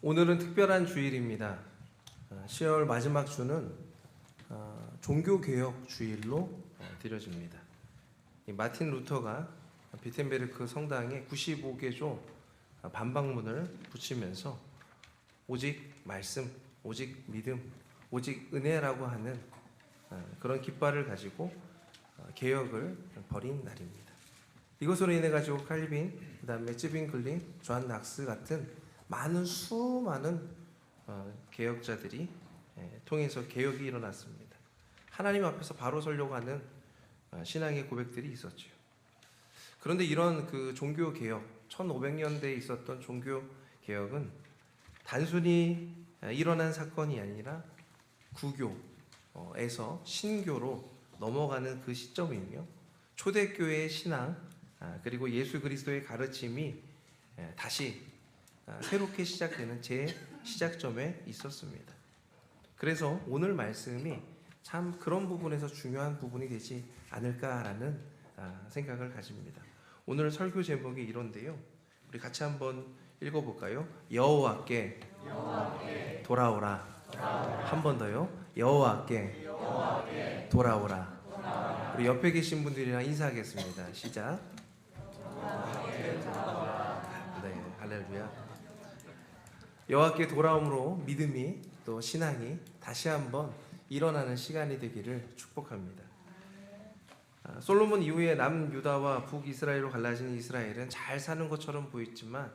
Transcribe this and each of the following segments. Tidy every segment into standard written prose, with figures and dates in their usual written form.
오늘은 특별한 주일입니다. 10월 마지막 주는 종교개혁 주일로 드려집니다. 마틴 루터가 비텐베르크 성당에 95개조 반박문을 붙이면서 오직 말씀, 오직 믿음, 오직 은혜라고 하는 그런 깃발을 가지고 개혁을 벌인 날입니다. 이것으로 인해 가지고 칼빈, 그다음에 쯔빙글린, 존 낙스 같은 수많은 개혁자들이 통해서 개혁이 일어났습니다. 하나님 앞에서 바로 서려고 하는 신앙의 고백들이 있었죠. 그런데 이런 그 종교 개혁, 1500년대에 있었던 종교 개혁은 단순히 일어난 사건이 아니라 구교에서 신교로 넘어가는 그 시점이며 초대교회의 신앙 그리고 예수 그리스도의 가르침이 다시 새롭게 시작되는 시작점에 있었습니다. 그래서 오늘 말씀이 참 그런 부분에서 중요한 부분이 되지 않을까라는 생각을 가집니다. 오늘 설교 제목이 이런데요. 우리 같이 한번 읽어볼까요? 여호와께 돌아오라. 한 번 더요. 여호와께 돌아오라. 우리 옆에 계신 분들이랑 인사하겠습니다. 시작. 네, 할렐루야. 여호와께 돌아옴으로 믿음이 또 신앙이 다시 한번 일어나는 시간이 되기를 축복합니다. 솔로몬 이후에 남유다와 북이스라엘로 갈라진 이스라엘은 잘 사는 것처럼 보였지만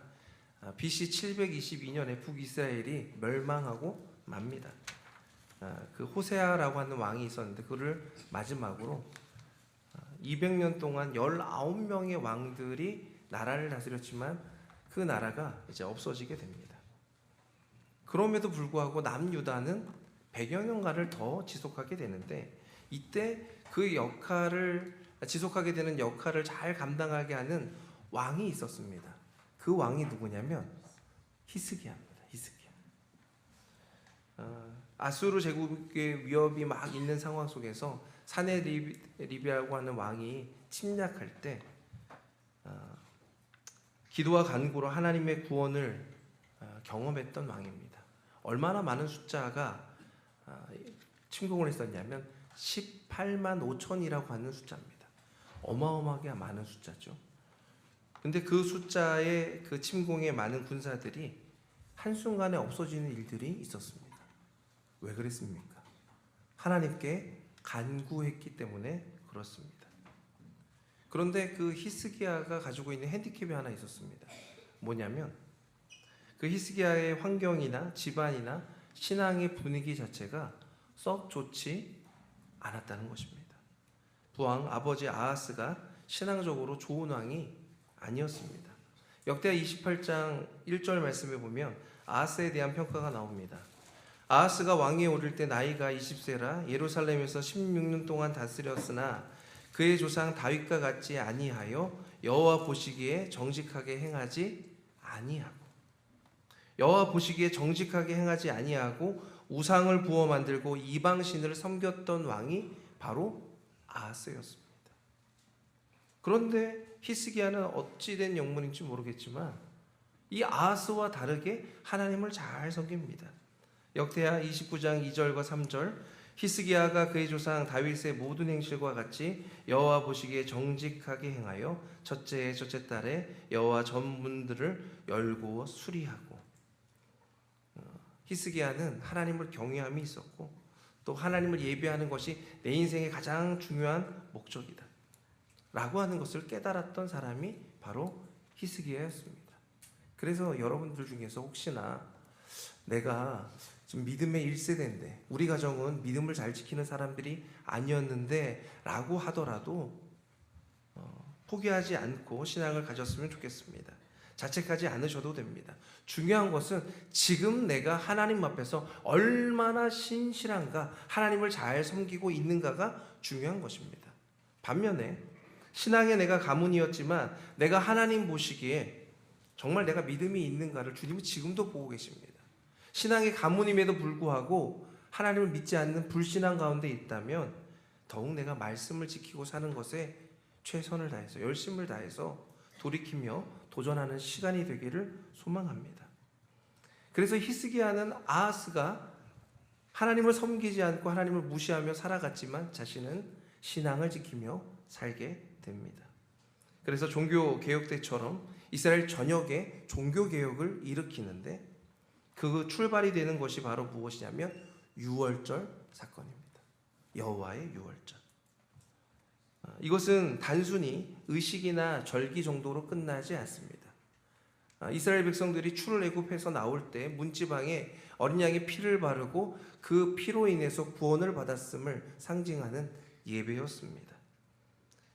BC 722년에 북이스라엘이 멸망하고 맙니다. 그 호세아라고 하는 왕이 있었는데 그를 마지막으로 200년 동안 19명의 왕들이 나라를 다스렸지만 그 나라가 이제 없어지게 됩니다. 그럼에도 불구하고 남유다는 100여 년간을 더 지속하게 되는데 이때 그 역할을 지속하게 되는 역할을 잘 감당하게 하는 왕이 있었습니다. 그 왕이 누구냐면 히스기야입니다. 히스기야. 아수르 제국의 위협이 막 있는 상황 속에서 사네리비라고 하는 왕이 침략할 때 기도와 간구로 하나님의 구원을 경험했던 왕입니다. 얼마나 많은 숫자가 침공을 했었냐면 18만 5천이라고 하는 숫자입니다. 어마어마하게 많은 숫자죠. 근데 그 숫자의 그 침공에 많은 군사들이 한순간에 없어지는 일들이 있었습니다. 왜 그랬습니까? 하나님께 간구했기 때문에 그렇습니다. 그런데 그 히스기야가 가지고 있는 핸디캡이 하나 있었습니다. 뭐냐면 그 히스기야의 환경이나 집안이나 신앙의 분위기 자체가 썩 좋지 않았다는 것입니다. 부왕 아버지 아하스가 신앙적으로 좋은 왕이 아니었습니다. 역대하 28장 1절 말씀에 보면 아하스에 대한 평가가 나옵니다. 아하스가 왕위에 오를 때 나이가 20세라 예루살렘에서 16년 동안 다스렸으나 그의 조상 다윗과 같지 아니하여 여호와 보시기에 정직하게 행하지 아니하고 여호와 보시기에 정직하게 행하지 아니하고 우상을 부어 만들고 이방신을 섬겼던 왕이 바로 아하스였습니다. 그런데 히스기야는 어찌된 영문인지 모르겠지만 이 아하스와 다르게 하나님을 잘 섬깁니다. 역대하 29장 2절과 3절 히스기야가 그의 조상 다윗의 모든 행실과 같이 여호와 보시기에 정직하게 행하여 첫째에 첫째 달에 여호와 전문들을 열고 수리하고 히스기야는 하나님을 경외함이 있었고 또 하나님을 예배하는 것이 내 인생의 가장 중요한 목적이다 라고 하는 것을 깨달았던 사람이 바로 히스기야였습니다. 그래서 여러분들 중에서 혹시나 내가 지금 믿음의 1세대인데 우리 가정은 믿음을 잘 지키는 사람들이 아니었는데 라고 하더라도 포기하지 않고 신앙을 가졌으면 좋겠습니다. 자책하지 않으셔도 됩니다. 중요한 것은 지금 내가 하나님 앞에서 얼마나 신실한가, 하나님을 잘 섬기고 있는가가 중요한 것입니다. 반면에 신앙에 내가 가문이었지만 내가 하나님 보시기에 정말 내가 믿음이 있는가를 주님은 지금도 보고 계십니다. 신앙의 가문임에도 불구하고 하나님을 믿지 않는 불신앙 가운데 있다면 더욱 내가 말씀을 지키고 사는 것에 최선을 다해서 열심을 다해서 돌이키며 도전하는 시간이 되기를 소망합니다. 그래서 히스기야는 아하스가 하나님을 섬기지 않고 하나님을 무시하며 살아갔지만 자신은 신앙을 지키며 살게 됩니다. 그래서 종교 개혁 때처럼 이스라엘 전역에 종교 개혁을 일으키는데 그 출발이 되는 것이 바로 무엇이냐면 유월절 사건입니다. 여호와의 유월절. 이것은 단순히 의식이나 절기 정도로 끝나지 않습니다. 이스라엘 백성들이 출애굽해서 나올 때 문지방에 어린 양의 피를 바르고 그 피로 인해서 구원을 받았음을 상징하는 예배였습니다.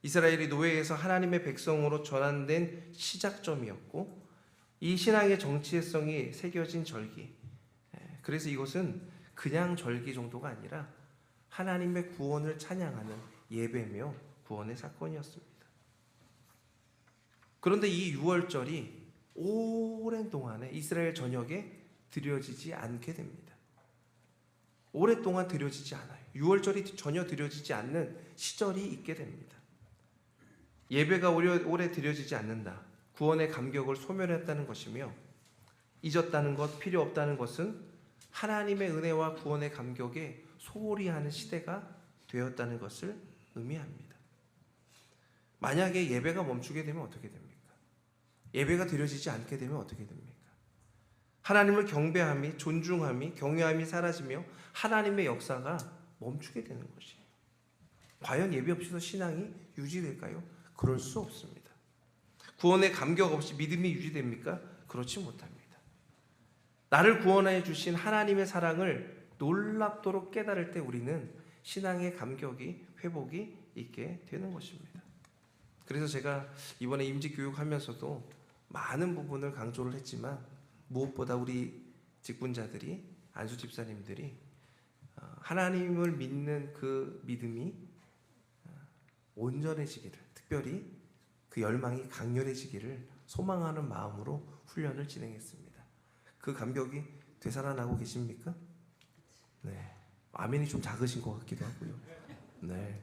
이스라엘이 노예에서 하나님의 백성으로 전환된 시작점이었고 이 신앙의 정체성이 새겨진 절기. 그래서 이것은 그냥 절기 정도가 아니라 하나님의 구원을 찬양하는 예배며 구원의 사건이었습니다. 그런데 이 유월절이 오랜 동안에 이스라엘 전역에 드려지지 않게 됩니다. 오랫동안 드려지지 않아요. 유월절이 전혀 드려지지 않는 시절이 있게 됩니다. 예배가 오래 드려지지 않는다. 구원의 감격을 소멸했다는 것이며 잊었다는 것, 필요 없다는 것은 하나님의 은혜와 구원의 감격에 소홀히 하는 시대가 되었다는 것을 의미합니다. 만약에 예배가 멈추게 되면 어떻게 됩니까? 예배가 드려지지 않게 되면 어떻게 됩니까? 하나님을 경배함이, 존중함이, 경외함이 사라지며 하나님의 역사가 멈추게 되는 것이에요. 과연 예배 없이도 신앙이 유지될까요? 그럴 수 없습니다. 구원의 감격 없이 믿음이 유지됩니까? 그렇지 못합니다. 나를 구원해 주신 하나님의 사랑을 놀랍도록 깨달을 때 우리는 신앙의 감격이 회복이 있게 되는 것입니다. 그래서 제가 이번에 임지 교육하면서도 많은 부분을 강조를 했지만 무엇보다 우리 직분자들이, 안수 집사님들이 하나님을 믿는 그 믿음이 온전해지기를, 특별히 그 열망이 강렬해지기를 소망하는 마음으로 훈련을 진행했습니다. 그 감격이 되살아나고 계십니까? 네. 아멘이 좀 작으신 것 같기도 하고요. 네.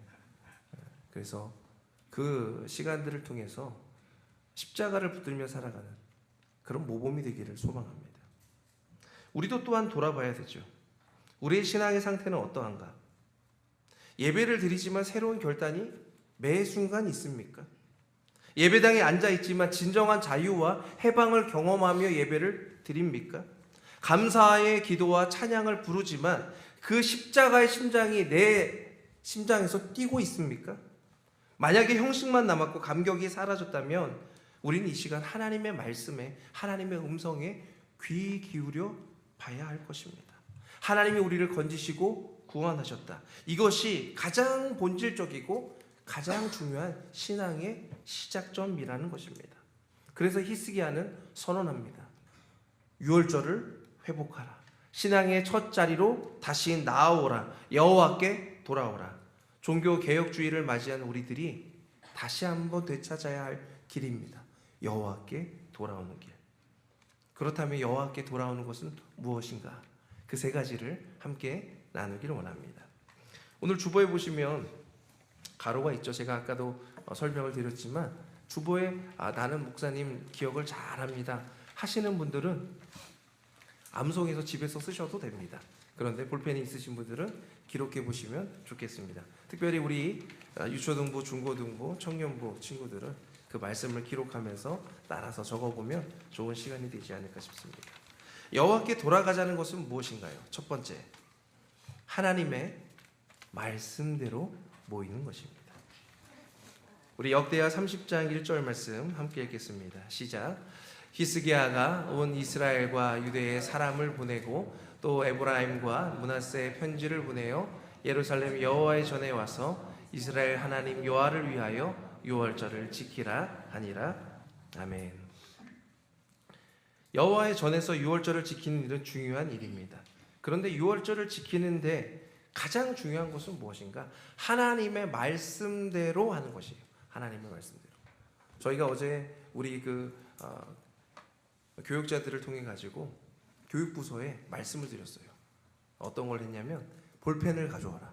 그래서 그 시간들을 통해서 십자가를 붙들며 살아가는 그런 모범이 되기를 소망합니다. 우리도 또한 돌아봐야 되죠. 우리의 신앙의 상태는 어떠한가? 예배를 드리지만 새로운 결단이 매 순간 있습니까? 예배당에 앉아 있지만 진정한 자유와 해방을 경험하며 예배를 드립니까? 감사의 기도와 찬양을 부르지만 그 십자가의 심장이 내 심장에서 뛰고 있습니까? 만약에 형식만 남았고 감격이 사라졌다면 우리는 이 시간 하나님의 말씀에, 하나님의 음성에 귀 기울여 봐야 할 것입니다. 하나님이 우리를 건지시고 구원하셨다. 이것이 가장 본질적이고 가장 중요한 신앙의 시작점이라는 것입니다. 그래서 히스기야는 선언합니다. 유월절을 회복하라. 신앙의 첫 자리로 다시 나아오라. 여호와께 돌아오라. 종교 개혁주의를 맞이한 우리들이 다시 한번 되찾아야 할 길입니다. 여호와께 돌아오는 길. 그렇다면 여호와께 돌아오는 것은 무엇인가? 그 세 가지를 함께 나누기를 원합니다. 오늘 주보에 보시면 가로가 있죠. 제가 아까도 설명을 드렸지만 주보에 나는 목사님 기억을 잘합니다 하시는 분들은 암송해서 집에서 쓰셔도 됩니다. 그런데 볼펜이 있으신 분들은 기록해 보시면 좋겠습니다. 특별히 우리 유초등부, 중고등부, 청년부 친구들은 그 말씀을 기록하면서 따라서 적어보면 좋은 시간이 되지 않을까 싶습니다. 여호와께 돌아가자는 것은 무엇인가요? 첫 번째, 하나님의 말씀대로 모이는 것입니다. 우리 역대하 30장 1절 말씀 함께 읽겠습니다. 시작. 히스기야가 온 이스라엘과 유대에 사람을 보내고 또 에브라임과 므낫세에 편지를 보내어 예루살렘 여호와의 전에 와서 이스라엘 하나님 여호와를 위하여 유월절을 지키라 하니라. 아멘. 여호와의 전에서 유월절을 지키는 일은 중요한 일입니다. 그런데 유월절을 지키는데 가장 중요한 것은 무엇인가? 하나님의 말씀대로 하는 것이에요. 하나님의 말씀대로. 저희가 어제 우리 교육자들을 통해 가지고 교육부서에 말씀을 드렸어요. 어떤 걸 했냐면 볼펜을 가져와라.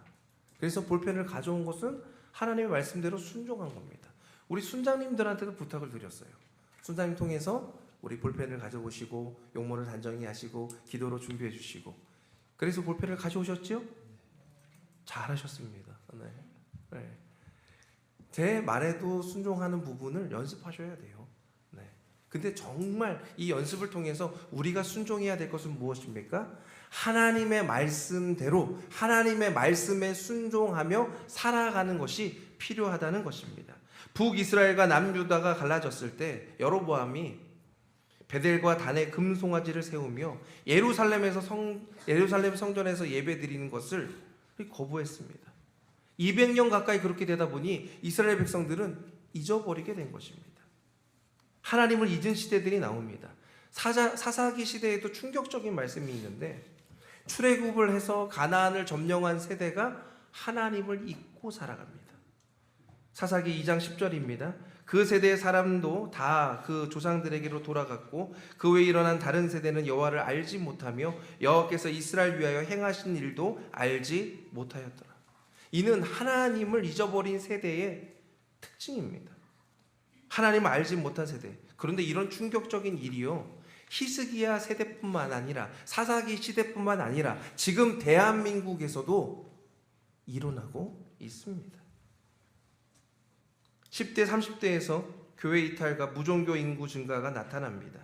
그래서 볼펜을 가져온 것은 하나님의 말씀대로 순종한 겁니다. 우리 순장님들한테도 부탁을 드렸어요. 순장님 통해서 우리 볼펜을 가져오시고 용모를 단정히 하시고 기도로 준비해 주시고 그래서 볼펜을 가져오셨죠? 잘하셨습니다. 네. 네. 제 말에도 순종하는 부분을 연습하셔야 돼요. 네. 근데 정말 이 연습을 통해서 우리가 순종해야 될 것은 무엇입니까? 하나님의 말씀대로 하나님의 말씀에 순종하며 살아가는 것이 필요하다는 것입니다. 북이스라엘과 남유다가 갈라졌을 때 여로보암이 베델과 단에 금송아지를 세우며 예루살렘 성전에서 예배드리는 것을 거부했습니다. 200년 가까이 그렇게 되다 보니 이스라엘 백성들은 잊어버리게 된 것입니다. 하나님을 잊은 시대들이 나옵니다. 사사기 시대에도 충격적인 말씀이 있는데 출애굽을 해서 가나안을 점령한 세대가 하나님을 잊고 살아갑니다. 사사기 2장 10절입니다. 그 세대의 사람도 다 그 조상들에게로 돌아갔고 그 외에 일어난 다른 세대는 여호와를 알지 못하며 여호와께서 이스라엘 위하여 행하신 일도 알지 못하였더라. 이는 하나님을 잊어버린 세대의 특징입니다. 하나님을 알지 못한 세대. 그런데 이런 충격적인 일이요, 히스기야 세대뿐만 아니라 사사기 시대뿐만 아니라 지금 대한민국에서도 일어나고 있습니다. 10대 30대에서 교회 이탈과 무종교 인구 증가가 나타납니다.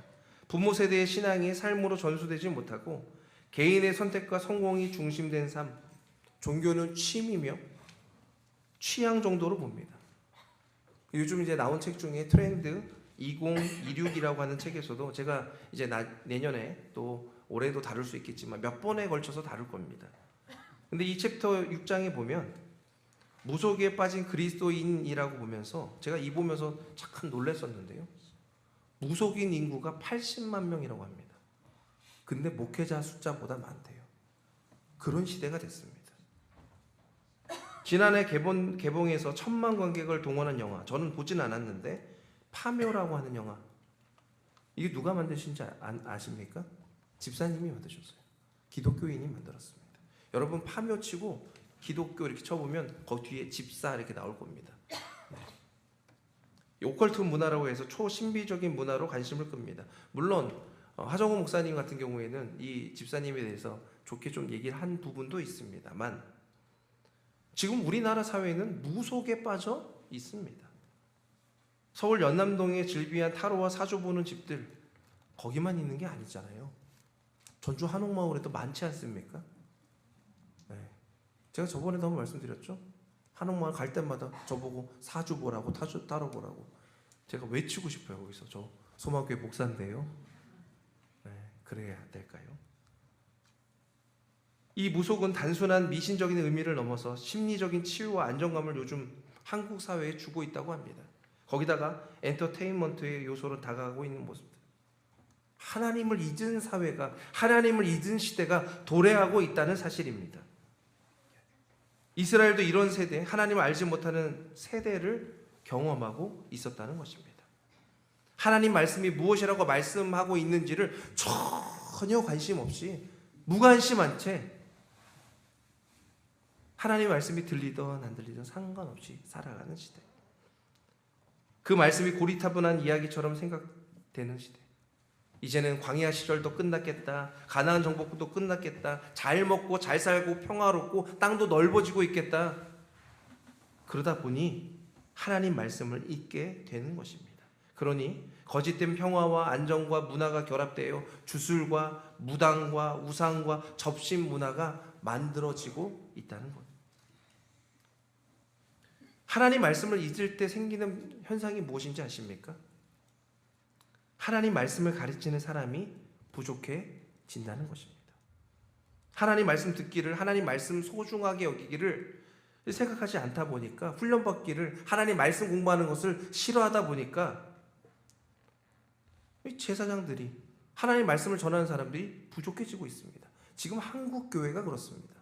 부모 세대의 신앙이 삶으로 전수되지 못하고 개인의 선택과 성공이 중심된 삶, 종교는 취미며 취향 정도로 봅니다. 요즘 이제 나온 책 중에 트렌드 2026이라고 하는 책에서도 제가 이제 내년에 또 올해도 다룰 수 있겠지만 몇 번에 걸쳐서 다룰 겁니다. 근데 이 챕터 6장에 보면 무속에 빠진 그리스도인이라고 보면서 제가 이 보면서 잠깐 놀랐었는데요. 무속인 인구가 80만 명이라고 합니다. 근데 목회자 숫자보다 많대요. 그런 시대가 됐습니다. 지난해 개봉해서 1000만 관객을 동원한 영화, 저는 보진 않았는데 파묘라고 하는 영화, 이게 누가 만드신지 아십니까? 집사님이 만드셨어요. 기독교인이 만들었습니다. 여러분 파묘 치고 기독교 이렇게 쳐보면 거기 뒤에 집사 이렇게 나올 겁니다. 오컬트 문화라고 해서 초신비적인 문화로 관심을 끕니다. 물론 하정우 목사님 같은 경우에는 이 집사님에 대해서 좋게 좀 얘기를 한 부분도 있습니다만 지금 우리나라 사회는 무속에 빠져 있습니다. 서울 연남동에 질비한 타로와 사주 보는 집들 거기만 있는 게 아니잖아요. 전주 한옥마을에도 많지 않습니까? 네. 제가 저번에도 한번 말씀드렸죠. 한옥마을 갈 때마다 저보고 사주 보라고 타로 보라고 제가 외치고 싶어요. 거기서 저 소망교회 목사인데요. 네, 그래야 될까요? 이 무속은 단순한 미신적인 의미를 넘어서 심리적인 치유와 안정감을 요즘 한국 사회에 주고 있다고 합니다. 거기다가 엔터테인먼트의 요소로 다가가고 있는 모습들. 하나님을 잊은 사회가, 하나님을 잊은 시대가 도래하고 있다는 사실입니다. 이스라엘도 이런 세대, 하나님을 알지 못하는 세대를 경험하고 있었다는 것입니다. 하나님 말씀이 무엇이라고 말씀하고 있는지를 전혀 관심 없이 무관심한 채 하나님 말씀이 들리든 안 들리든 상관없이 살아가는 시대. 그 말씀이 고리타분한 이야기처럼 생각되는 시대. 이제는 광야 시절도 끝났겠다. 가나안 정복도 끝났겠다. 잘 먹고 잘 살고 평화롭고 땅도 넓어지고 있겠다. 그러다 보니 하나님 말씀을 잊게 되는 것입니다. 그러니 거짓된 평화와 안정과 문화가 결합되어 주술과 무당과 우상과 접신 문화가 만들어지고 있다는 것. 하나님 말씀을 잊을 때 생기는 현상이 무엇인지 아십니까? 하나님 말씀을 가르치는 사람이 부족해진다는 것입니다. 하나님 말씀 듣기를, 하나님 말씀 소중하게 여기기를 생각하지 않다 보니까, 훈련받기를, 하나님 말씀 공부하는 것을 싫어하다 보니까 제사장들이, 하나님 말씀을 전하는 사람들이 부족해지고 있습니다. 지금 한국 교회가 그렇습니다.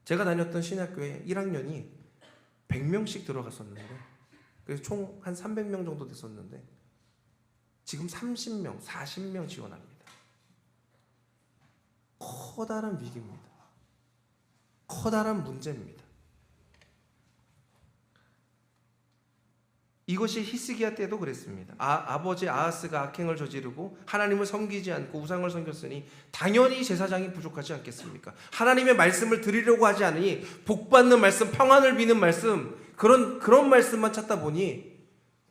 제가 다녔던 신학교에 1학년이 100명씩 들어갔었는데, 그래서 총 한 300명 정도 됐었는데 지금 30명, 40명 지원합니다. 커다란 위기입니다. 커다란 문제입니다. 이것이 히스기야 때도 그랬습니다. 아버지 아하스가 악행을 저지르고 하나님을 섬기지 않고 우상을 섬겼으니 당연히 제사장이 부족하지 않겠습니까? 하나님의 말씀을 드리려고 하지 않으니 복받는 말씀, 평안을 비는 말씀, 그런 말씀만 찾다 보니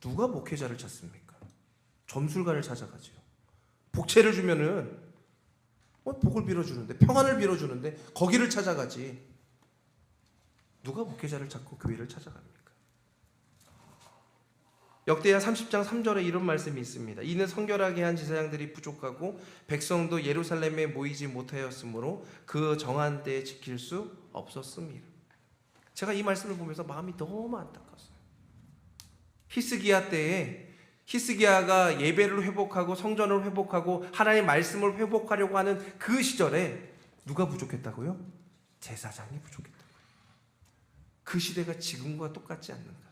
누가 목회자를 찾습니까? 점술가를 찾아가죠. 복채를 주면은 복을 빌어주는데, 평안을 빌어주는데 거기를 찾아가지 누가 목회자를 찾고 교회를 찾아갑니까? 역대하 30장 3절에 이런 말씀이 있습니다. 이는 성결하게 한 제사장들이 부족하고 백성도 예루살렘에 모이지 못하였으므로 그 정한 때에 지킬 수 없었습니다. 제가 이 말씀을 보면서 마음이 너무 안타까웠어요. 히스기야 때에 히스기야가 예배를 회복하고 성전을 회복하고 하나님의 말씀을 회복하려고 하는 그 시절에 누가 부족했다고요? 제사장이 부족했다고요. 그 시대가 지금과 똑같지 않는가.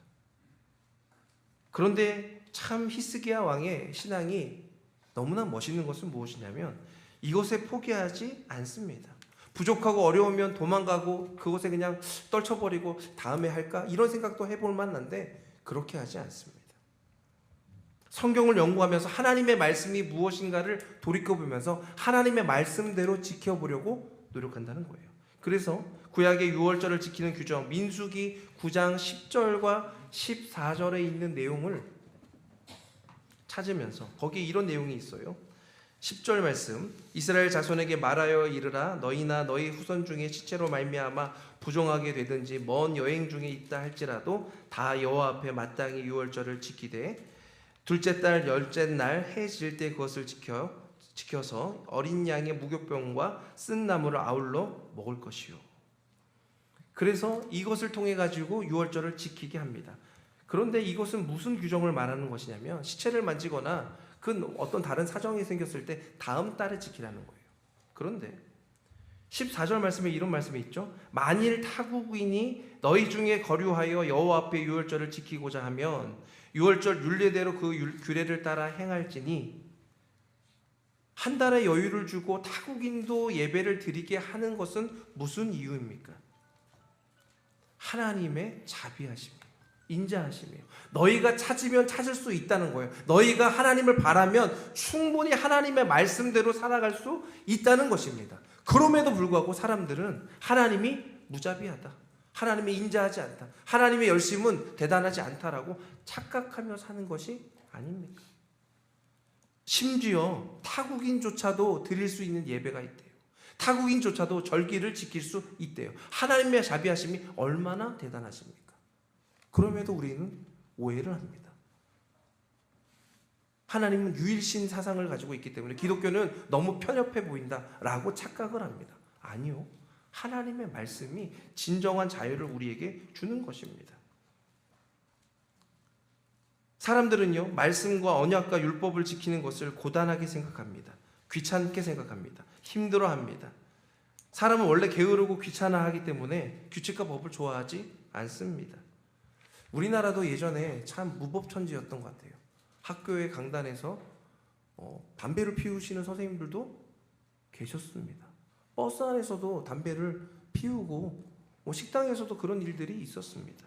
그런데 참 히스기야 왕의 신앙이 너무나 멋있는 것은 무엇이냐면 이것에 포기하지 않습니다. 부족하고 어려우면 도망가고 그것에 그냥 떨쳐버리고 다음에 할까? 이런 생각도 해볼 만한데 그렇게 하지 않습니다. 성경을 연구하면서 하나님의 말씀이 무엇인가를 돌이켜보면서 하나님의 말씀대로 지켜보려고 노력한다는 거예요. 그래서 구약의 유월절을 지키는 규정, 민수기 9장 10절과 14절에 있는 내용을 찾으면서 거기에 이런 내용이 있어요. 10절 말씀, 이스라엘 자손에게 말하여 이르라. 너희나 너희 후손 중에 시체로 말미암아 부정하게 되든지 먼 여행 중에 있다 할지라도 다 여호와 앞에 마땅히 유월절을 지키되 둘째 달 열째 날 해 질 때 그것을 지켜서 어린 양의 무교병과 쓴 나물을 아울러 먹을 것이요. 그래서 이것을 통해 가지고 유월절을 지키게 합니다. 그런데 이것은 무슨 규정을 말하는 것이냐면 시체를 만지거나 그 어떤 다른 사정이 생겼을 때 다음 달에 지키라는 거예요. 그런데 14절 말씀에 이런 말씀이 있죠. 만일 타국인이 너희 중에 거류하여 여호와 앞에 유월절을 지키고자 하면 유월절 율례대로 그 규례를 따라 행할지니 한 달의 여유를 주고 타국인도 예배를 드리게 하는 것은 무슨 이유입니까? 하나님의 자비하심이에요. 인자하심이에요. 너희가 찾으면 찾을 수 있다는 거예요. 너희가 하나님을 바라면 충분히 하나님의 말씀대로 살아갈 수 있다는 것입니다. 그럼에도 불구하고 사람들은 하나님이 무자비하다, 하나님이 인자하지 않다, 하나님의 열심은 대단하지 않다라고 착각하며 사는 것이 아닙니까? 심지어 타국인조차도 드릴 수 있는 예배가 있대요. 타국인조차도 절기를 지킬 수 있대요. 하나님의 자비하심이 얼마나 대단하십니까? 그럼에도 우리는 오해를 합니다. 하나님은 유일신 사상을 가지고 있기 때문에 기독교는 너무 편협해 보인다라고 착각을 합니다. 아니요. 하나님의 말씀이 진정한 자유를 우리에게 주는 것입니다. 사람들은요, 말씀과 언약과 율법을 지키는 것을 고단하게 생각합니다. 귀찮게 생각합니다. 힘들어합니다. 사람은 원래 게으르고 귀찮아하기 때문에 규칙과 법을 좋아하지 않습니다. 우리나라도 예전에 참 무법천지였던 것 같아요. 학교의 강단에서 담배를 피우시는 선생님들도 계셨습니다. 버스 안에서도 담배를 피우고 식당에서도 그런 일들이 있었습니다.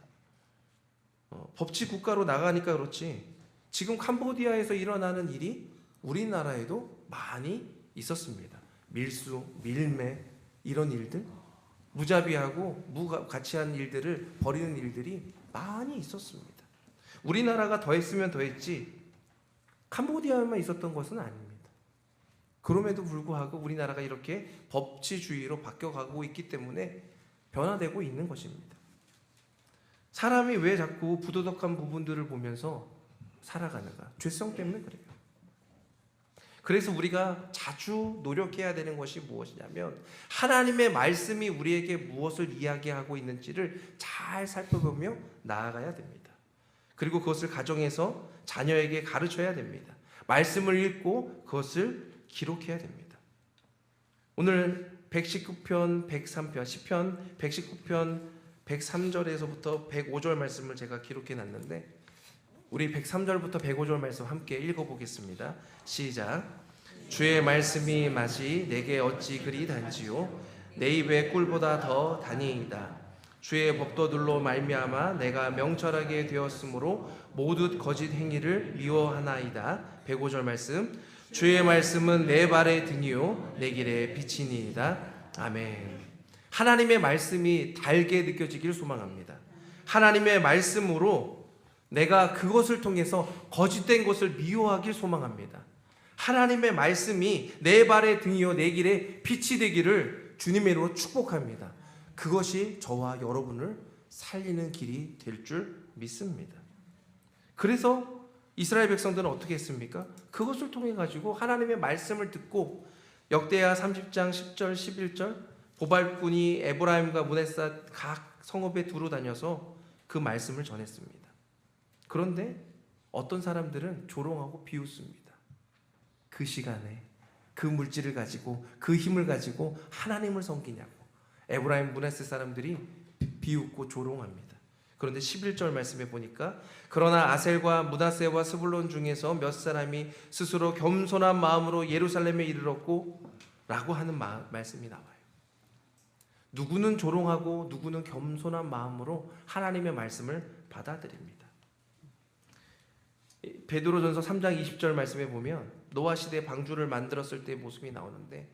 법치 국가로 나가니까 그렇지 지금 캄보디아에서 일어나는 일이 우리나라에도 많이 있었습니다. 밀수, 밀매 이런 일들, 무자비하고 무가치한 일들을 벌이는 일들이 많이 있었습니다. 우리나라가 더했으면 더했지 캄보디아에만 있었던 것은 아닙니다. 그럼에도 불구하고 우리나라가 이렇게 법치주의로 바뀌어가고 있기 때문에 변화되고 있는 것입니다. 사람이 왜 자꾸 부도덕한 부분들을 보면서 살아가는가? 죄성 때문에 그래요. 그래서 우리가 자주 노력해야 되는 것이 무엇이냐면 하나님의 말씀이 우리에게 무엇을 이야기하고 있는지를 잘 살펴보며 나아가야 됩니다. 그리고 그것을 가정에서 자녀에게 가르쳐야 됩니다. 말씀을 읽고 그것을 기록해야 됩니다. 오늘 119편, 103편, 시편 119편 103절에서부터 105절 말씀을 제가 기록해 놨는데 우리 103절부터 105절 말씀 함께 읽어보겠습니다. 시작. 주의 말씀이 맛이 내게 어찌 그리 단지요 내 입에 꿀보다 더 다니이다. 주의 법도들로 말미암아 내가 명철하게 되었으므로 모든 거짓 행위를 미워하나이다. 105절 말씀. 주의 말씀은 내 발의 등이요 내 길의 빛이니이다. 아멘. 하나님의 말씀이 달게 느껴지길 소망합니다. 하나님의 말씀으로 내가 그것을 통해서 거짓된 것을 미워하길 소망합니다. 하나님의 말씀이 내 발의 등이요 내 길의 빛이 되기를 주님의 이름으로 축복합니다. 그것이 저와 여러분을 살리는 길이 될 줄 믿습니다. 그래서 이스라엘 백성들은 어떻게 했습니까? 그것을 통해 가지고 하나님의 말씀을 듣고 역대하 30장 10절 11절 보발꾼이 에브라임과 문에삿 각 성읍에 두루 다녀서 그 말씀을 전했습니다. 그런데 어떤 사람들은 조롱하고 비웃습니다. 그 시간에 그 물질을 가지고 그 힘을 가지고 하나님을 섬기냐고 에브라임 문에셋 사람들이 비웃고 조롱합니다. 그런데 11절 말씀에 보니까 그러나 아셀과 므낫세와 스불론 중에서 몇 사람이 스스로 겸손한 마음으로 예루살렘에 이르렀고 라고 하는 말씀이 나와요. 누구는 조롱하고 누구는 겸손한 마음으로 하나님의 말씀을 받아들입니다. 베드로전서 3장 20절 말씀에 보면 노아 시대 방주를 만들었을 때의 모습이 나오는데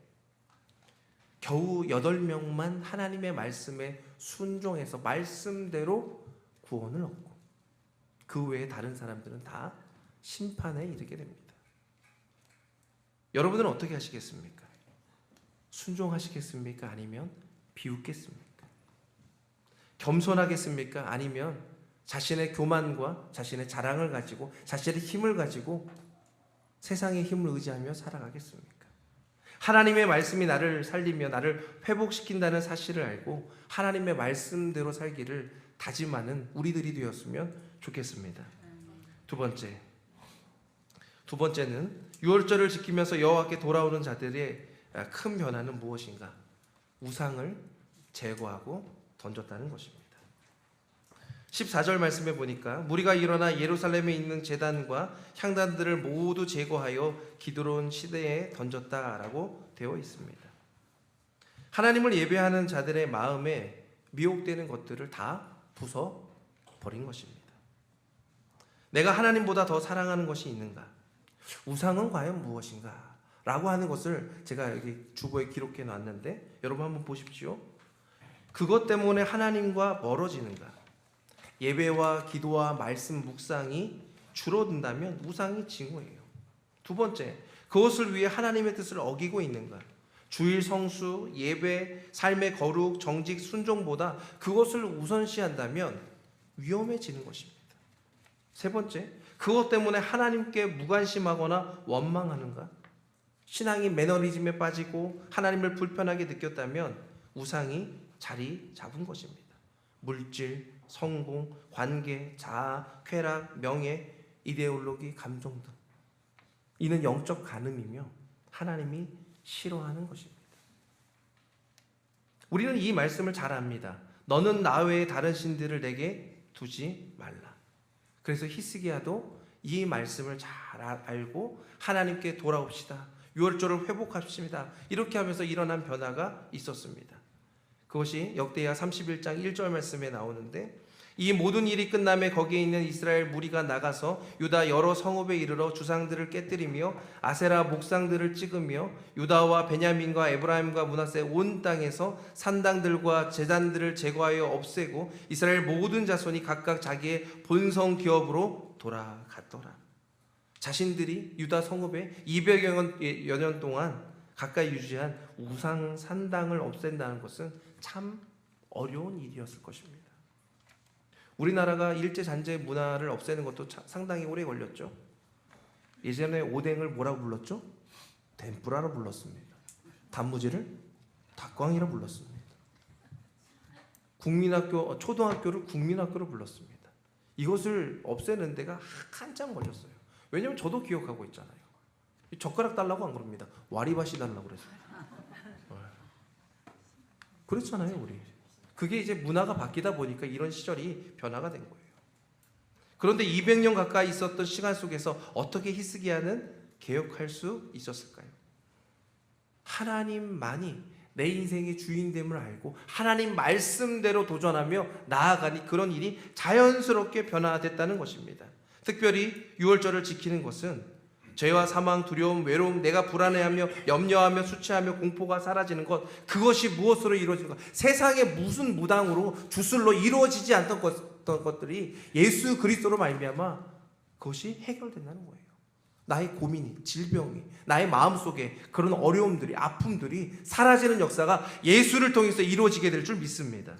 겨우 8명만 하나님의 말씀에 순종해서 말씀대로 구원을 얻고 그 외에 다른 사람들은 다 심판에 이르게 됩니다. 여러분들은 어떻게 하시겠습니까? 순종하시겠습니까? 아니면 비웃겠습니까? 겸손하겠습니까? 아니면 자신의 교만과 자신의 자랑을 가지고 자신의 힘을 가지고 세상의 힘을 의지하며 살아가겠습니까? 하나님의 말씀이 나를 살리며 나를 회복시킨다는 사실을 알고 하나님의 말씀대로 살기를 다짐하는 우리들이 되었으면 좋겠습니다. 두 번째는 유월절을 지키면서 여호와께 돌아오는 자들의 큰 변화는 무엇인가? 우상을 제거하고 던졌다는 것입니다. 14절 말씀에 보니까 무리가 일어나 예루살렘에 있는 제단과 향단들을 모두 제거하여 기드론 시내에 던졌다라고 되어 있습니다. 하나님을 예배하는 자들의 마음에 미혹되는 것들을 다 부숴버린 것입니다. 내가 하나님보다 더 사랑하는 것이 있는가? 우상은 과연 무엇인가? 라고 하는 것을 제가 여기 주보에 기록해 놨는데 여러분 한번 보십시오. 그것 때문에 하나님과 멀어지는가? 예배와 기도와 말씀 묵상이 줄어든다면 우상이 징후예요. 두 번째, 그것을 위해 하나님의 뜻을 어기고 있는가? 주일 성수, 예배, 삶의 거룩, 정직, 순종보다 그것을 우선시한다면 위험해지는 것입니다. 세 번째, 그것 때문에 하나님께 무관심하거나 원망하는가? 신앙이 매너리즘에 빠지고 하나님을 불편하게 느꼈다면 우상이 자리 잡은 것입니다. 물질, 성공, 관계, 자아, 쾌락, 명예, 이데올로기, 감정 등 이는 영적 간음이며 하나님이 싫어하는 것입니다. 우리는 이 말씀을 잘 압니다. 너는 나 외에 다른 신들을 내게 두지 말라. 그래서 히스기야도 이 말씀을 잘 알고 하나님께 돌아옵시다. 유월절을 회복합시다. 이렇게 하면서 일어난 변화가 있었습니다. 그것이 역대하 31장 1절 말씀에 나오는데 이 모든 일이 끝남에 거기에 있는 이스라엘 무리가 나가서 유다 여러 성읍에 이르러 주상들을 깨뜨리며 아세라 목상들을 찍으며 유다와 베냐민과 에브라임과 므낫세 온 땅에서 산당들과 제단들을 제거하여 없애고 이스라엘 모든 자손이 각각 자기의 본성 기업으로 돌아갔더라. 자신들이 유다 성읍에 200여 년 동안 가까이 유지한 우상 산당을 없앤다는 것은 참 어려운 일이었을 것입니다. 우리나라가 일제잔재 문화를 없애는 것도 상당히 오래 걸렸죠. 예전에 오뎅을 뭐라고 불렀죠? 덴뿌라로 불렀습니다. 단무지를 닭광이라 불렀습니다. 국민학교, 초등학교를 국민학교로 불렀습니다. 이것을 없애는 데가 한참 걸렸어요. 왜냐하면 저도 기억하고 있잖아요. 젓가락 달라고 안 그럽니다. 와리밭이 달라고 그랬어요. 그랬잖아요, 우리. 그게 이제 문화가 바뀌다 보니까 이런 시절이 변화가 된 거예요. 그런데 200년 가까이 있었던 시간 속에서 어떻게 히스기야는 개혁할 수 있었을까요? 하나님만이 내 인생의 주인됨을 알고 하나님 말씀대로 도전하며 나아가니 그런 일이 자연스럽게 변화됐다는 것입니다. 특별히 유월절을 지키는 것은 죄와 사망, 두려움, 외로움, 내가 불안해하며 염려하며 수치하며 공포가 사라지는 것, 그것이 무엇으로 이루어지는 것, 세상에 무슨 무당으로 주술로 이루어지지 않던 것들이 예수 그리스도로 말미암아 그것이 해결된다는 거예요. 나의 고민이, 질병이, 나의 마음속에 그런 어려움들이, 아픔들이 사라지는 역사가 예수를 통해서 이루어지게 될 줄 믿습니다.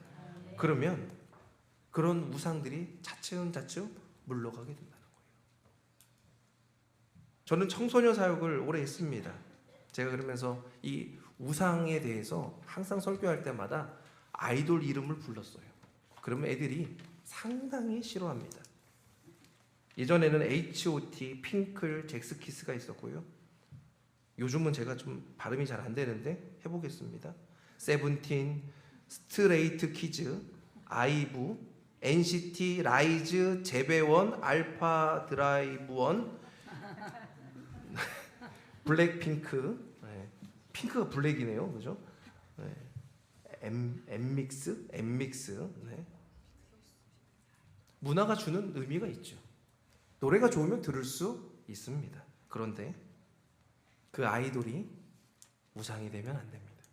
그러면 그런 우상들이 차츰차츰 물러가게 된다는 거예요. 저는 청소년 사역을 오래 했습니다. 제가 그러면서 이 우상에 대해서 항상 설교할 때마다 아이돌 이름을 불렀어요. 그러면 애들이 상당히 싫어합니다. 예전에는 H.O.T, 핑클, 잭스키스가 있었고요. 요즘은 제가 좀 발음이 잘 안 되는데 해보겠습니다. 세븐틴, 스트레이트 키즈, 아이브, NCT, 라이즈, 재배원, 알파 드라이브원, 블랙핑크, 네. 핑크가 블랙이네요, 그죠? 네. 엠믹스, 네. 문화가 주는 의미가 있죠. 노래가 좋으면 들을 수 있습니다. 그런데 그 아이돌이 우상이 되면 안 됩니다.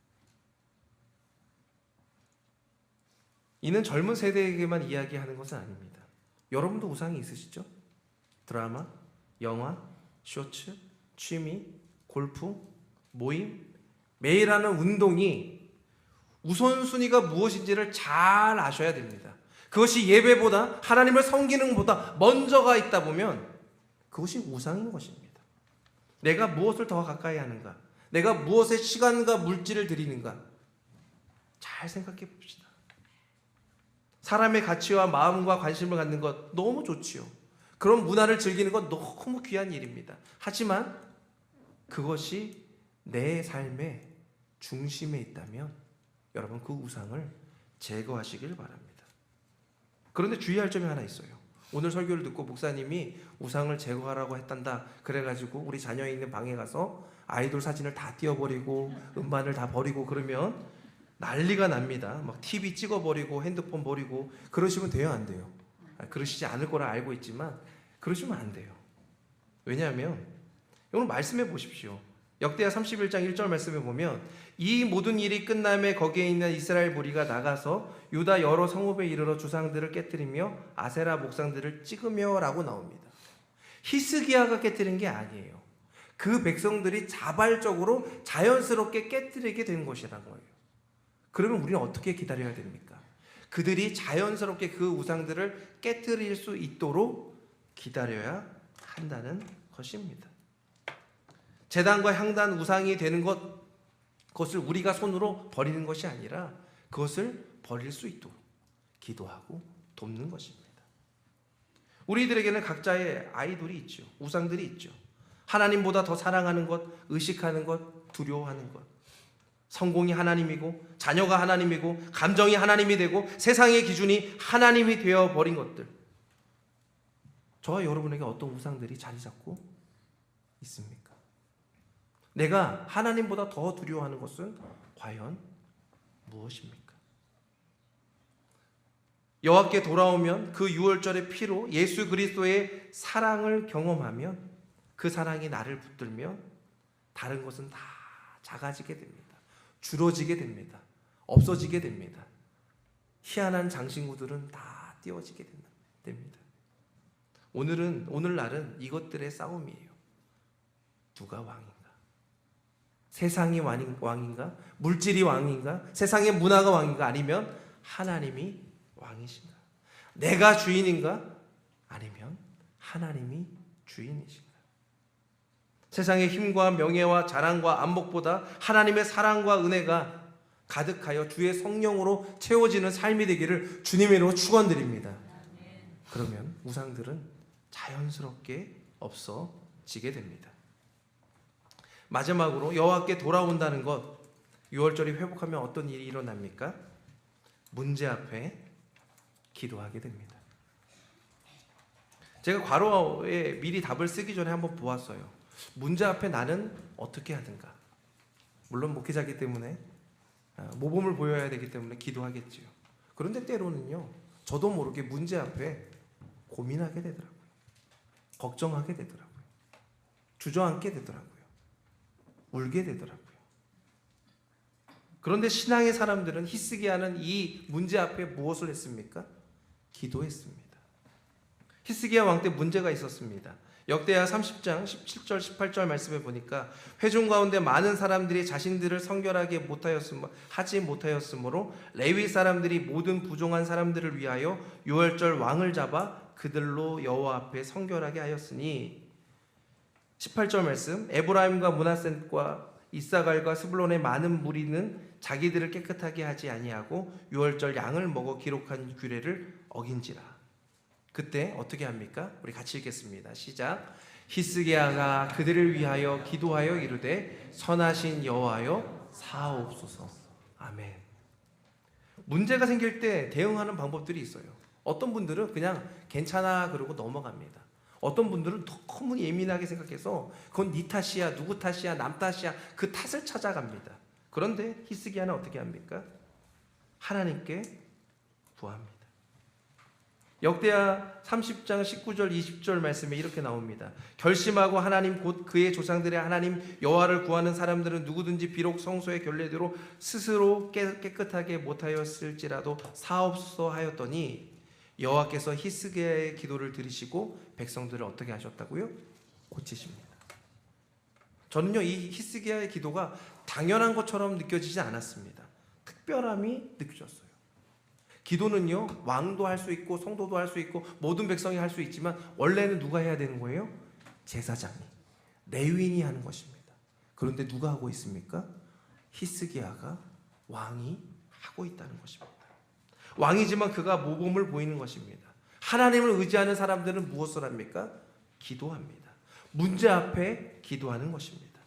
이는 젊은 세대에게만 이야기하는 것은 아닙니다. 여러분도 우상이 있으시죠? 드라마, 영화, 쇼츠, 취미, 골프, 모임, 매일 하는 운동이 우선순위가 무엇인지를 잘 아셔야 됩니다. 그것이 예배보다 하나님을 섬기는 것보다 먼저가 있다 보면 그것이 우상인 것입니다. 내가 무엇을 더 가까이 하는가? 내가 무엇에 시간과 물질을 들이는가? 잘 생각해 봅시다. 사람의 가치와 마음과 관심을 갖는 것 너무 좋지요. 그런 문화를 즐기는 것 너무 귀한 일입니다. 하지만 그것이 내 삶의 중심에 있다면 여러분 그 우상을 제거하시길 바랍니다. 그런데 주의할 점이 하나 있어요. 오늘 설교를 듣고 목사님이 우상을 제거하라고 했단다. 그래가지고 우리 자녀 있는 방에 가서 아이돌 사진을 다 띄워버리고 음반을 다 버리고 그러면 난리가 납니다. 막 TV 찍어버리고 핸드폰 버리고 그러시면 돼요, 안 돼요? 그러시지 않을 거라 알고 있지만 그러시면 안 돼요. 왜냐하면 오늘 말씀해 보십시오. 역대하 31장 1절 말씀에 보면 이 모든 일이 끝남에 거기에 있는 이스라엘 무리가 나가서 유다 여러 성읍에 이르러 주상들을 깨뜨리며 아세라 목상들을 찍으며 라고 나옵니다. 히스기야가 깨뜨린 게 아니에요. 그 백성들이 자발적으로 자연스럽게 깨뜨리게 된 것이라는 거예요. 그러면 우리는 어떻게 기다려야 됩니까? 그들이 자연스럽게 그 우상들을 깨뜨릴 수 있도록 기다려야 한다는 것입니다. 제단과 향단 우상이 되는 그것을 우리가 손으로 버리는 것이 아니라 그것을 버릴 수 있도록 기도하고 돕는 것입니다. 우리들에게는 각자의 아이돌이 있죠. 우상들이 있죠. 하나님보다 더 사랑하는 것, 의식하는 것, 두려워하는 것. 성공이 하나님이고 자녀가 하나님이고 감정이 하나님이 되고 세상의 기준이 하나님이 되어버린 것들. 저와 여러분에게 어떤 우상들이 자리 잡고 있습니까? 내가 하나님보다 더 두려워하는 것은 과연 무엇입니까? 여호와께 돌아오면 그 유월절의 피로 예수 그리스도의 사랑을 경험하면 그 사랑이 나를 붙들면 다른 것은 다 작아지게 됩니다. 줄어지게 됩니다. 없어지게 됩니다. 희한한 장신구들은 다 띄워지게 됩니다. 오늘날은 이것들의 싸움이에요. 누가 왕인가? 세상이 왕인가? 물질이 왕인가? 세상의 문화가 왕인가? 아니면 하나님이 왕이신가? 내가 주인인가? 아니면 하나님이 주인이신가? 세상의 힘과 명예와 자랑과 안목보다 하나님의 사랑과 은혜가 가득하여 주의 성령으로 채워지는 삶이 되기를 주님으로 축원드립니다. 그러면 우상들은 자연스럽게 없어지게 됩니다. 마지막으로 여호와께 돌아온다는 것, 유월절이 회복하면 어떤 일이 일어납니까? 문제 앞에 기도하게 됩니다. 제가 괄호에 미리 답을 쓰기 전에 한번 보았어요. 문제 앞에 나는 어떻게 하든가. 물론 목회자이기 때문에 모범을 보여야 되기 때문에 기도하겠지요. 그런데 때로는요, 저도 모르게 문제 앞에 고민하게 되더라고요. 걱정하게 되더라고요. 주저앉게 되더라고요. 울게 되더라고요. 그런데 신앙의 사람들은 히스기야는 이 문제 앞에 무엇을 했습니까? 기도했습니다. 히스기야 왕 때 문제가 있었습니다. 역대하 30장 17절 18절 말씀에 보니까 회중 가운데 많은 사람들이 자신들을 성결하게 하지 못하였으므로 레위 사람들이 모든 부종한 사람들을 위하여 유월절 왕을 잡아 그들로 여호와 앞에 성결하게 하였으니 18절 말씀 에브라임과 므낫셋과 이사갈과 스불론의 많은 무리는 자기들을 깨끗하게 하지 아니하고 유월절 양을 먹어 기록한 규례를 어긴지라. 그때 어떻게 합니까? 우리 같이 읽겠습니다. 시작. 히스기야가 그들을 위하여 기도하여 이르되 선하신 여호와여 사하옵소서. 아멘. 문제가 생길 때 대응하는 방법들이 있어요. 어떤 분들은 그냥 괜찮아 그러고 넘어갑니다. 어떤 분들은 너무 예민하게 생각해서 그건 네 탓이야, 누구 탓이야, 남 탓이야, 그 탓을 찾아갑니다. 그런데 히스기야는 어떻게 합니까? 하나님께 구합니다. 역대하 30장 19절 20절 말씀에 이렇게 나옵니다. 결심하고 하나님 곧 그의 조상들의 하나님 여호와를 구하는 사람들은 누구든지 비록 성소의 결례대로 스스로 깨끗하게 못하였을지라도 사옵소서 하였더니 여호와께서 히스기야의 기도를 들으시고 백성들을 어떻게 하셨다고요? 고치십니다. 저는요, 이 히스기야의 기도가 당연한 것처럼 느껴지지 않았습니다. 특별함이 느껴졌어요. 기도는요, 왕도 할 수 있고 성도도 할 수 있고 모든 백성이 할 수 있지만 원래는 누가 해야 되는 거예요? 제사장이, 레위인이 하는 것입니다. 그런데 누가 하고 있습니까? 히스기야가, 왕이 하고 있다는 것입니다. 왕이지만 그가 모범을 보이는 것입니다. 하나님을 의지하는 사람들은 무엇을 합니까? 기도합니다. 문제 앞에 기도하는 것입니다.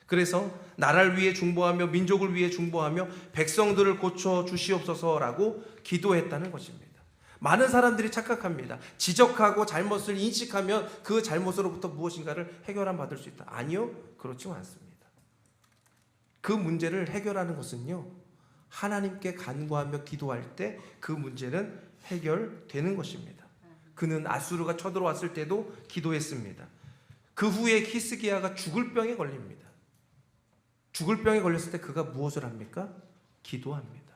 그래서 나라를 위해 중보하며 민족을 위해 중보하며 백성들을 고쳐 주시옵소서라고 기도했다는 것입니다. 많은 사람들이 착각합니다. 지적하고 잘못을 인식하면 그 잘못으로부터 무엇인가를 해결함 받을 수 있다. 아니요, 그렇지 않습니다. 그 문제를 해결하는 것은요, 하나님께 간구하며 기도할 때 그 문제는 해결되는 것입니다. 그는 아수르가 쳐들어왔을 때도 기도했습니다. 그 후에 히스기야가 죽을 병에 걸립니다. 죽을 병에 걸렸을 때 그가 무엇을 합니까? 기도합니다.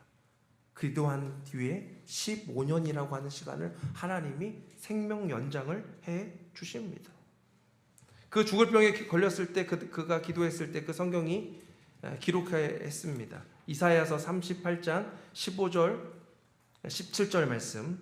기도한 뒤에 15년이라고 하는 시간을 하나님이 생명 연장을 해 주십니다. 그 죽을 병에 걸렸을 때 그가 기도했을 때 그 성경이 기록했습니다. 이사야서 38장 15절 17절 말씀.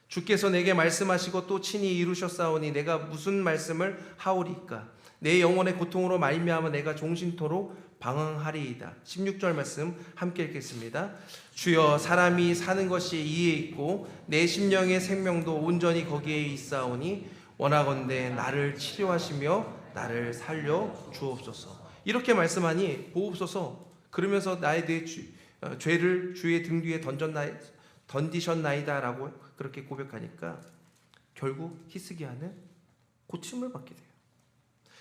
주께서 내게 말씀하시고 또 친히 이루셨사오니 내가 무슨 말씀을 하오리까? 내 영혼의 고통으로 말미암아 내가 종신토록 방황하리이다. 16절 말씀 함께 읽겠습니다. 주여, 사람이 사는 것이 이에 있고 내 심령의 생명도 온전히 거기에 있사오니 원하건대 나를 치료하시며 나를 살려 주옵소서. 이렇게 말씀하니 보옵소서. 그러면서 나의 죄를 주의 등 뒤에 던지셨나이다라고 그렇게 고백하니까 결국 히스기야는 고침을 받게 돼요.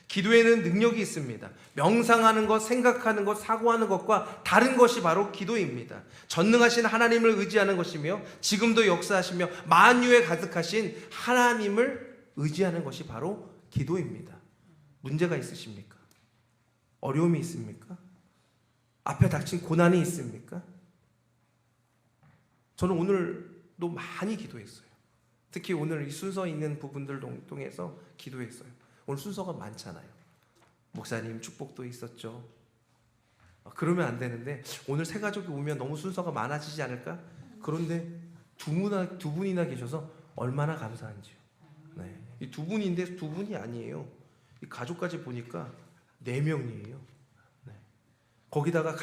기도에는 능력이 있습니다. 명상하는 것, 생각하는 것, 사고하는 것과 다른 것이 바로 기도입니다. 전능하신 하나님을 의지하는 것이며 지금도 역사하시며 만유에 가득하신 하나님을 의지하는 것이 바로 기도입니다. 문제가 있으십니까? 어려움이 있습니까? 앞에 닥친 고난이 있습니까? 저는 오늘도 많이 기도했어요. 특히 오늘 이 순서 있는 부분들 통해서 기도했어요. 오늘 순서가 많잖아요. 목사님 축복도 있었죠. 그러면 안 되는데 오늘 세 가족이 오면 너무 순서가 많아지지 않을까? 그런데 두 분이나 계셔서 얼마나 감사한지요. 네. 이 두 분인데 두 분이 아니에요. 이 가족까지 보니까 4명이에요. 네. 거기다가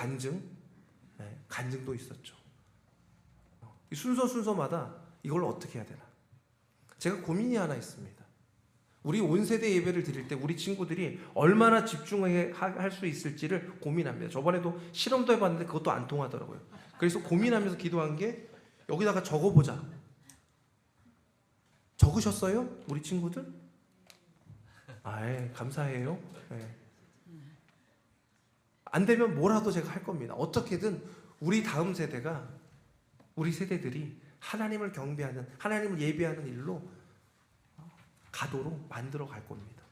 간증도 있었죠. 이 순서마다 이걸 어떻게 해야 되나? 제가 고민이 하나 있습니다. 우리 온 세대 예배를 드릴 때 우리 친구들이 얼마나 집중할 수 있을지를 고민합니다. 저번에도 실험도 해봤는데 그것도 안 통하더라고요. 그래서 고민하면서 기도한 게 여기다가 적어보자. 적으셨어요? 우리 친구들? 감사해요. 네. 안 되면 뭐라도 제가 할 겁니다. 어떻게든 우리 다음 세대가, 우리 세대들이 하나님을 경배하는, 하나님을 예배하는 일로 가도록 만들어 갈 겁니다.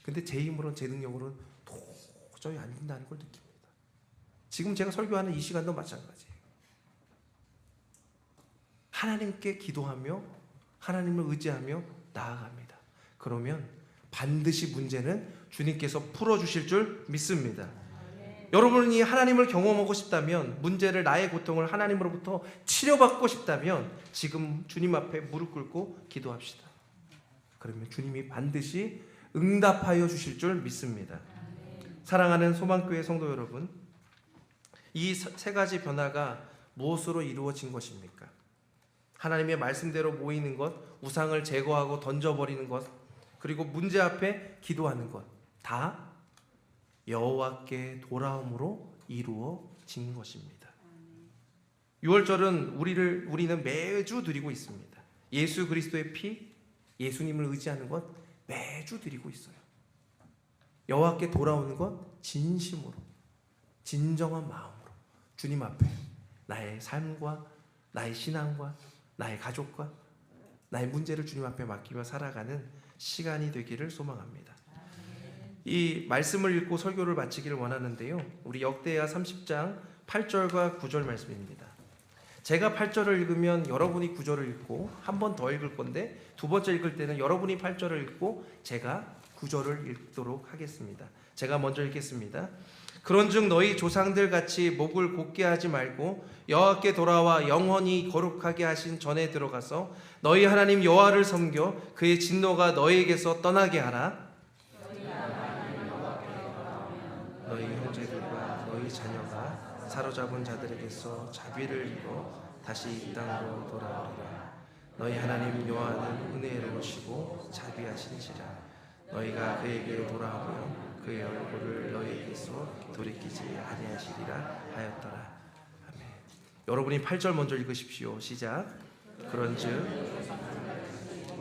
근데 제 힘으로는, 제 능력으로는 도저히 안 된다는 걸 느낍니다. 지금 제가 설교하는 이 시간도 마찬가지예요. 하나님께 기도하며 하나님을 의지하며 나아갑니다. 그러면 반드시 문제는 주님께서 풀어주실 줄 믿습니다. 여러분이 하나님을 경험하고 싶다면, 문제를, 나의 고통을 하나님으로부터 치료받고 싶다면 지금 주님 앞에 무릎 꿇고 기도합시다. 그러면 주님이 반드시 응답하여 주실 줄 믿습니다. 사랑하는 소망교회 성도 여러분, 이 세 가지 변화가 무엇으로 이루어진 것입니까? 하나님의 말씀대로 모이는 것, 우상을 제거하고 던져버리는 것, 그리고 문제 앞에 기도하는 것, 다 여호와께 돌아옴으로 이루어진 것입니다. 6월절은 우리는 매주 드리고 있습니다. 예수 그리스도의 피, 예수님을 의지하는 것 매주 드리고 있어요. 여호와께 돌아오는 것 진심으로, 진정한 마음으로 주님 앞에 나의 삶과 나의 신앙과 나의 가족과 나의 문제를 주님 앞에 맡기며 살아가는 시간이 되기를 소망합니다. 이 말씀을 읽고 설교를 마치기를 원하는데요, 우리 역대하 30장 8절과 9절 말씀입니다. 제가 8절을 읽으면 여러분이 9절을 읽고 한 번 더 읽을 건데, 두 번째 읽을 때는 여러분이 8절을 읽고 제가 9절을 읽도록 하겠습니다. 제가 먼저 읽겠습니다. 그런즉 너희 조상들 같이 목을 곧게 하지 말고 여호와께 돌아와 영원히 거룩하게 하신 전에 들어가서 너희 하나님 여호와를 섬겨 그의 진노가 너희에게서 떠나게 하라. 너희 형제들과 너희 자녀가 사로잡은 자들에게서 자비를 입어 다시 이 땅으로 돌아오리라. 너희 하나님 여호와는 은혜로우시고 자비하신지라. 너희가 그에게 돌아오면 그의 얼굴을 너희에게서 돌이키지 아니하시리라 하였더라. 아멘. 여러분이 8절 먼저 읽으십시오. 시작. 그런즉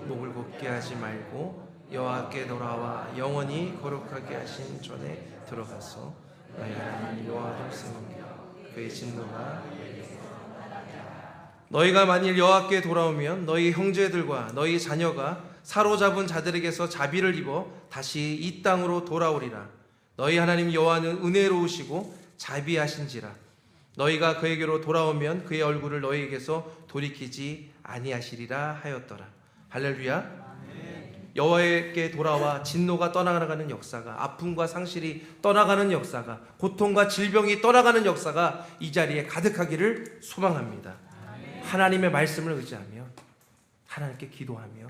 목을 곧게 하지 말고 여호와께 돌아와 영원히 거룩하게 하신 전에 들어가서 너희 하나님 여호와를 섬겨 그의 진노가 너희가 만일 여호와께 돌아오면 너희 형제들과 너희 자녀가 사로잡은 자들에게서 자비를 입어 다시 이 땅으로 돌아오리라. 너희 하나님 여호와는 은혜로우시고 자비하신지라. 너희가 그에게로 돌아오면 그의 얼굴을 너희에게서 돌이키지 아니하시리라 하였더라. 할렐루야. 여호와께 돌아와 진노가 떠나가는 역사가, 아픔과 상실이 떠나가는 역사가, 고통과 질병이 떠나가는 역사가 이 자리에 가득하기를 소망합니다. 하나님의 말씀을 의지하며 하나님께 기도하며,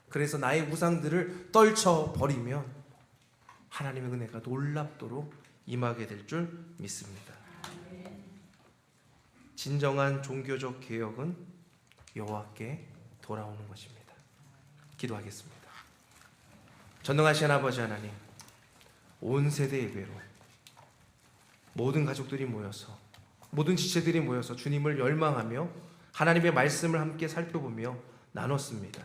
그래서 나의 우상들을 떨쳐버리면 하나님의 은혜가 놀랍도록 임하게 될 줄 믿습니다. 진정한 종교적 개혁은 여호와께 돌아오는 것입니다. 기도하겠습니다. 전능하신 아버지 하나님, 온 세대 예배로 모든 가족들이 모여서, 모든 지체들이 모여서 주님을 열망하며 하나님의 말씀을 함께 살펴보며 나눴습니다.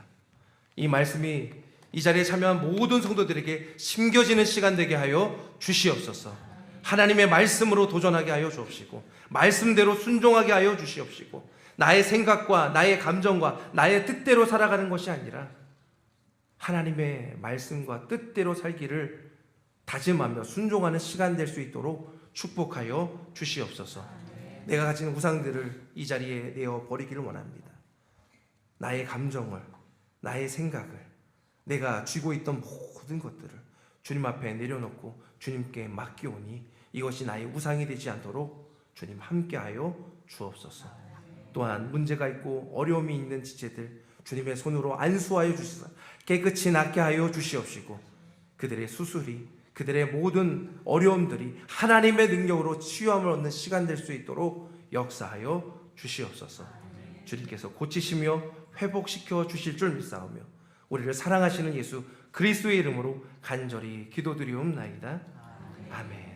이 말씀이 이 자리에 참여한 모든 성도들에게 심겨지는 시간 되게 하여 주시옵소서. 하나님의 말씀으로 도전하게 하여 주옵시고, 말씀대로 순종하게 하여 주시옵시고, 나의 생각과 나의 감정과 나의 뜻대로 살아가는 것이 아니라 하나님의 말씀과 뜻대로 살기를 다짐하며 순종하는 시간 될 수 있도록 축복하여 주시옵소서. 내가 가진 우상들을 이 자리에 내어 버리기를 원합니다. 나의 감정을, 나의 생각을, 내가 쥐고 있던 모든 것들을 주님 앞에 내려놓고 주님께 맡기오니 이것이 나의 우상이 되지 않도록 주님 함께하여 주옵소서. 또한 문제가 있고 어려움이 있는 지체들 주님의 손으로 안수하여 주시사 깨끗이 낫게 하여 주시옵시고, 그들의 수술이, 그들의 모든 어려움들이 하나님의 능력으로 치유함을 얻는 시간 될 수 있도록 역사하여 주시옵소서. 주님께서 고치시며 회복시켜 주실 줄 믿사오며 우리를 사랑하시는 예수 그리스도의 이름으로 간절히 기도드리옵나이다. 아멘.